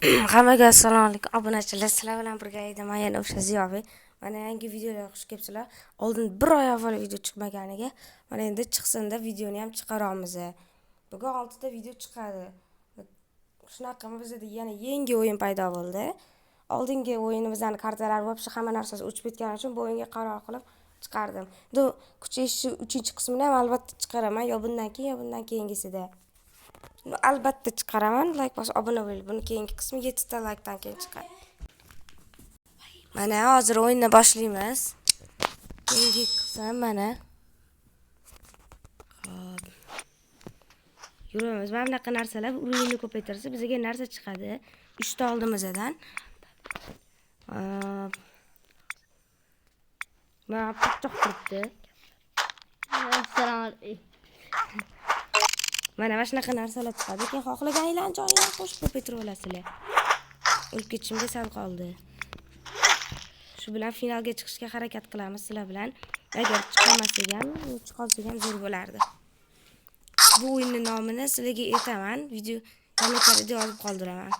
Hammaga assalomu alaykum obunachilar. Sizlar bilan birga edim. Men yana o'sha Ziyobi. Mana yangi videoga xush kelibsizlar. Oldin bir oy avval video chiqmaganiga, mana endi chiqsinda videoni ham chiqaramiz. Bugun 6 ta video chiqadi. Shunaqa bizda yana yangi o'yin paydo bo'ldi. Oldingi o'yinimizdan kartalar vobshe hamma narsasi o'chib ketgani uchun bu o'yinga qaror qilib chiqardim. Bu kuchayishni 3-qismini ham albatta chiqaraman, yo bundan keyin, yo bundan keyingisida. Albatta chiqaraman. Like bosib obuna bo'ling. Buni keyingi qismi 7 ta like dan keyin chiqadi. Mana hozir o'yinni boshlaymiz. Keyingi qism mana. Xo'p. Yuramiz. Mana bunaqa narsalar o'yinni ko'paytirsa bizga narsa chiqadi. 3 ta oldimizdan. Mana pichoq turibdi. Assalomu alaykum. Mana shunaqa narsalar chiqadi. Keyin xohlaganinglar joyini qo'shib ko'paytirib olasizlar. O'lib ketishimga sal qoldi. Shu bilan finalga chiqishga harakat qilamiz sizlar bilan. Agar chiqolmasak ham, chiqolsak ham zo'r bo'lardi. Bu o'yinning nomini sizlarga aytaman. Video kommentariyada yozib qoldiraman.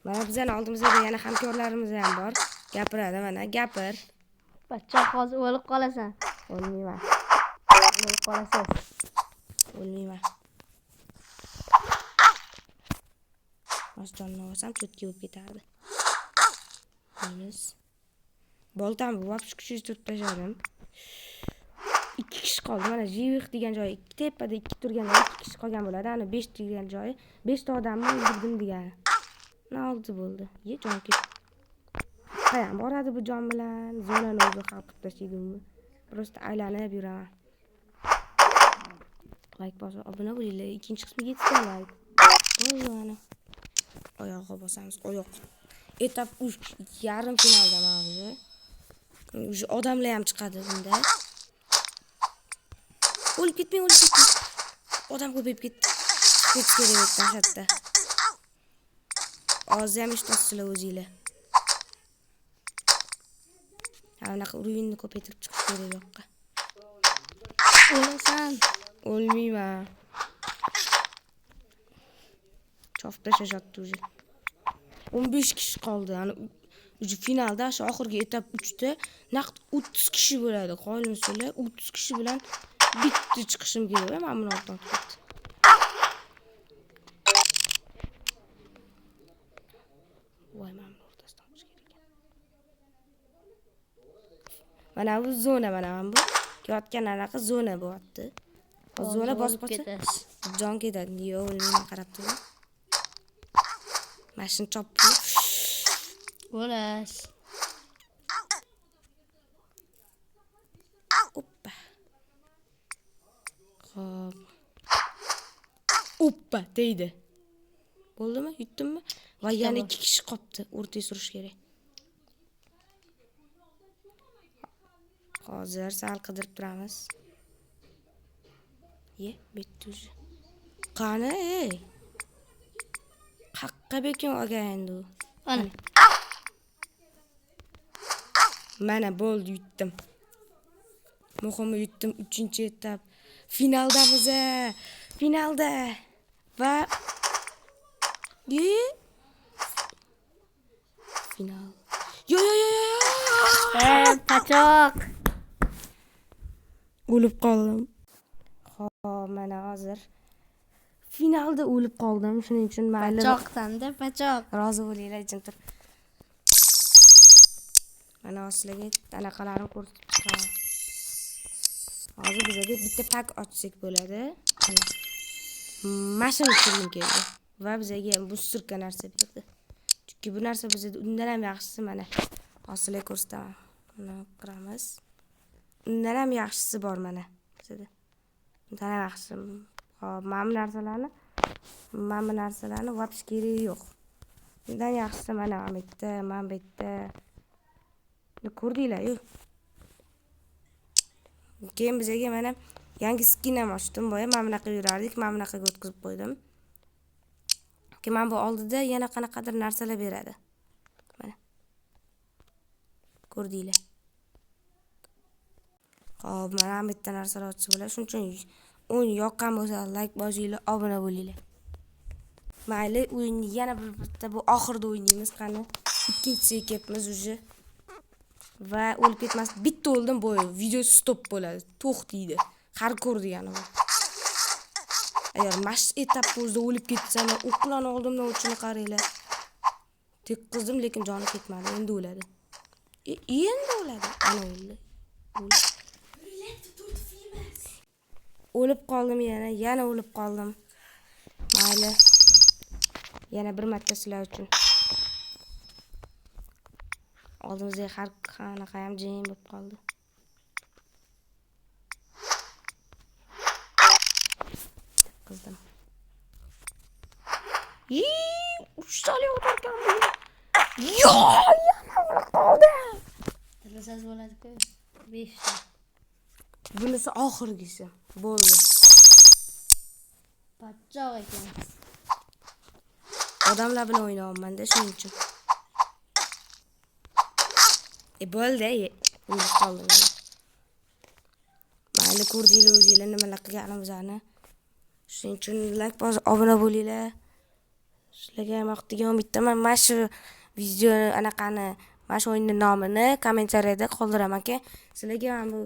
Mana bizning oldimizda yana hamkorlarimiz ham bor. Gapiradi mana, gapir. Bachcha hozir o'lib qolasan. O'lmayman. O'lib qolasiz. O'lmayman. Masjonni olsam cho'tki bo'lib ketardi. Biz boltam vobshe kuchsiz turib tashladim. 2 kishi qoldi. Mana jivix degan joyi, tepada 2 turganda 2 kishi qolgan bo'ladi. Ana 5 degan joyi 5 ta odamni o'ldirdim degani. Na oldi bo'ldi. Ye jon ket. Qayam boradi bu jon bilan? Zonani o'zi hal qilib tashlaydimmi? Prosta aylanib yuraman. Like bosib obuna bo'linglar. Ikkinchi qismiga yetsin like. Bo'ldi mana. Oyoqqa bosamiz. Oyoq. Etap 3 yarim finalda mavzu. O'sha odamlar ham chiqadi bunda. O'lib ketmang, o'lib ketmang. Odam ko'payib ketdi. Hech kerak tashatda. Hozir ham eshitasizlar o'zinglar. Anaqa ruinni ko'paytirib chiqish kerak yoqqa. O'lasan. O'lmayman. Cho'p tashlashatdi o'zi. 15 kishi qoldi. Ana o'zi finalda shu oxirgi etap 3da naqd 30 kishi bo'ladi. Qo'yilmasizlar 30 kishi bilan bitta chiqishim kerak. Men buni oldim. Voy, men o'rtasidan o'tish kerak. Mana bu zona, mana bu. Yotgan anaqa zona bo'lyapti. Zona bosib ketasiz. Jon ketadi. Yo'q, o'lmayman qarab turing. Mashina chopib O'las. Oppa. Xo'p. Oppa deydi. Bo'ldimi? Yutdimmi? Va yana 2 kishi qopti. O'rtaga surish kerak. Hozir sal qidirib turamiz. Ye, bitdi. Qani, ey. Haqqa bekin olgan endi u. Ana. Mana bo'ldi, yutdim. Muhimi yutdim. 3-etap. Finaldamiz. Finalda. Va final. Yo. Pachoq. O'lib qoldim. Xo'p, mana hozir finalda o'lib qoldim. Shuning uchun mayli. Pachoqsan-da, pachoq. Rozi bo'linglar, jim tur. Mana sizlarga anaqalarini ko'rsatib chiqaman. Hozir bizga bitta pak ochsak bo'ladi. Mashina tushirdim keldi. Va bizga bu sirka narsa berdi. Chunki bu narsa bizda undan ham yaxshisi mana. Hozirlar ko'rsataman. Buni qiramiz. Undan ham yaxshisi bor mana. Bizda. Undan ham yaxshisi. Hop, mana bu narsalarni vobshe kerak yo'q. Undan yaxshisi mana bu yerda. Ko'rdinglar-ku. Keyin bizga mana yangi skin ham ochdim. Boya mana bunaqa yurardik, mana bunaqaga o'tkazib qo'ydim. Keyin mana bu oldida yana qanaqadir narsalar beradi. Mana. Ko'rdinglar. Xo'p, mana bu yerda narsalar ochsa bo'ladi. Shuning uchun o'yin yoqqan bo'lsa like bosinglar, obuna bo'linglar. Mayli, o'yinni yana bir bitta bu oxirida o'ynaymiz qani. Ikkinchisiga kelibmiz уже. Va o'lib ketmas. Bitta o'ldim bo'yi. Video stop bo'ladi. To'xtaydi. Har ko'rdigani bu. Agar mash etap o'zida o'lib ketsam, o'qlan oldimdan o'chini qaranglar. Tek qizdim, lekin joni ketmadi. Endi o'ladi. Endi o'ladi. Ana o'ldi. O'lib qoldim yana o'lib qoldim. Mayli. Yana bir marta sizlar uchun. Oldimizda har qanaqa ham jin bo'lib qoldi. Qizdim. Uchtalik o'tarkan bu. Yo, yana o'lib qoldi. Tilasaz bo'ladi-ku. 5 ta. Bunisi oxirgisi. Bo'ldi. Pachoq ekan. Odamlar bilan o'ynayapman-da shuning uchun. Bo'ldi, o'lib qoldim. Mayli, ko'rdinglar o'zinglar nimalar qilganimizni. Shuning uchun like bosib obuna bo'linglar. Sizlarga ham yoqdigan bittaman. Mana shu videoni anaqani, mana shu o'yinning nomini kommentariyada qoldiraman aka. Sizlarga ham bu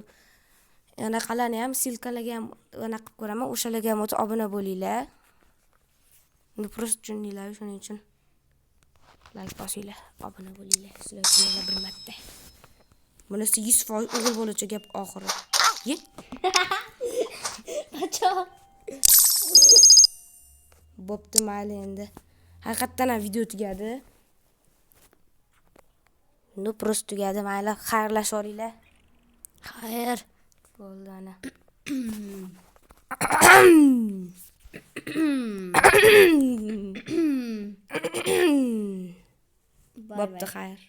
anaqalarni ham silkalarga ham anaqa qilib ko'raman. O'shalarga ham o'tib obuna bo'linglar. Uni prosta tushuninglar, shuning uchun like bosinglar, obuna bo'linglar. Sizlar uchun yana bir marta. Bunisi 100% o'g'il bo'luvchi gap oxiri. Ye. Pachoq. Bo'pti, mayli endi. Haqiqatan ham video tugadi. Nu prosta tugadi, mayli. Xayrlashib olinglar. Xayr. Bo'ldi ana. Bo'pti, xayr.